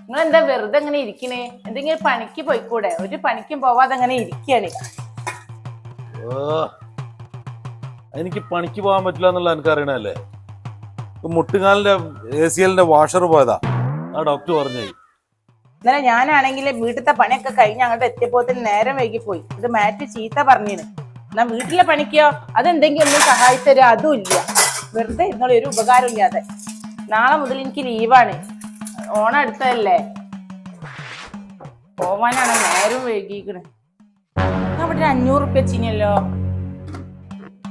നിങ്ങൾ എന്താ വെറുതെ അങ്ങനെ ഇരിക്കണേ? എന്തെങ്കിലും പണിക്ക് പോയിക്കൂടെ? ഒരു പണിക്കും പോവാതെ അങ്ങനെ ഇരിക്കുകയാണ്. എനിക്ക് പണിക്ക് പോകാൻ പറ്റില്ല എന്നുള്ള എനിക്ക് അറിയണല്ലേ. മുട്ടുകാലിന്റെ ACL വാഷർ പോയതാ, ആ ഡോക്ടർ പറഞ്ഞു. ഇന്നലെ ഞാനാണെങ്കിൽ വീട്ടിലത്തെ പണിയൊക്കെ കഴിഞ്ഞ് അങ്ങോട്ട് എത്തിയപ്പോത്തിന് നേരം വൈകി പോയി. ഇത് മാറ്റി ചീത്ത പറഞ്ഞിന്. എന്നാ വീട്ടിലെ പണിക്കോ അതെന്തെങ്കിലും ഒന്ന് സഹായിച്ചരോ, അതും ഇല്ല. വെറുതെ ഇരുന്നോളൂ, ഒരു ഉപകാരം ഇല്ലാതെ. നാളെ മുതൽ എനിക്ക് ലീവാണ്, ഓണം അടുത്തതല്ലേ. പോവാനാണ് നേരം വൈകിക്കണ്. ഞാൻ ഇവിടെ 500 റുപ്യ ചിനിയല്ലോ,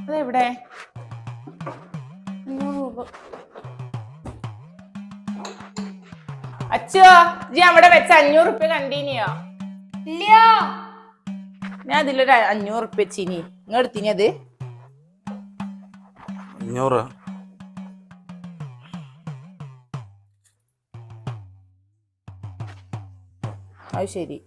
അതെവിടെ? 500 രൂപ. അച്ഛോ, ജി അവിടെ വെച്ച 500 റുപ്യ കണ്ടീനിയോ? ഇല്ല. ഞാൻ അതിലൊരു 500 റുപ്യ ചിനി നിങ്ങൾ എടുത്തിനി. അത് 500? അത് ശരി.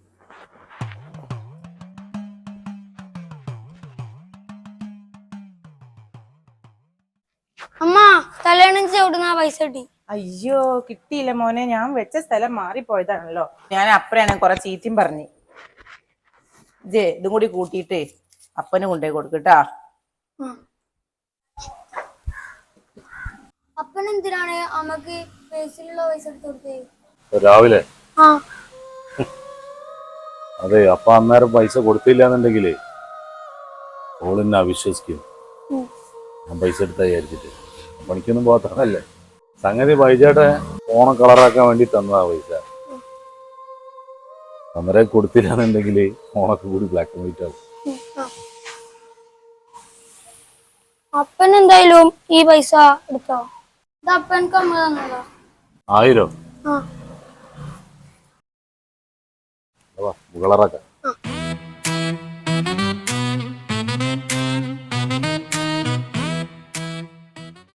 അമ്മ തലേണഞ്ച് എവിടുന്നാ പൈസ കിട്ടി? അയ്യോ, കിട്ടിയില്ല മോനെ. ഞാൻ വെച്ച സ്ഥലം മാറിപ്പോയതാണല്ലോ. ഞാൻ അപ്പഴാണ് കുറെ ചീത്തയും പറഞ്ഞു. ഇതും കൂടി കൂട്ടിയിട്ടേ അപ്പന് കൊണ്ടേ കൊടുക്കട്ടാ. അപ്പനെന്തിനാണ് അമ്മക്ക് പേഴ്സിലുള്ള പൈസ എടുത്ത് കൊടുത്തേ? രാവിലെ അതെ, അപ്പ അന്നേരം പൈസ കൊടുത്തില്ല എന്നുണ്ടെങ്കിലേ ഓളെന്നെ അവിശ്വസിക്കും. ഞാൻ പൈസ എടുത്താ വിചാരിച്ചിട്ട്. പണിക്കൊന്നും പോകാത്തതല്ലേ. സംഗതി ബൈജേട്ടെ ഓണം കളറാക്കാൻ വേണ്ടി തന്നതാ പൈസ. അന്നേരം കൊടുത്തില്ല എന്നുണ്ടെങ്കിൽ ഓണൊക്കെ കൂടി ബ്ലാക്ക് ആൻഡ് വൈറ്റ് ആവും. അപ്പനെന്തായാലും ഈ പൈസ എടുത്തോ. ഇത് അപ്പനക്ക് അമ്മ തന്നതാ. 1000? കളറാക്കാം.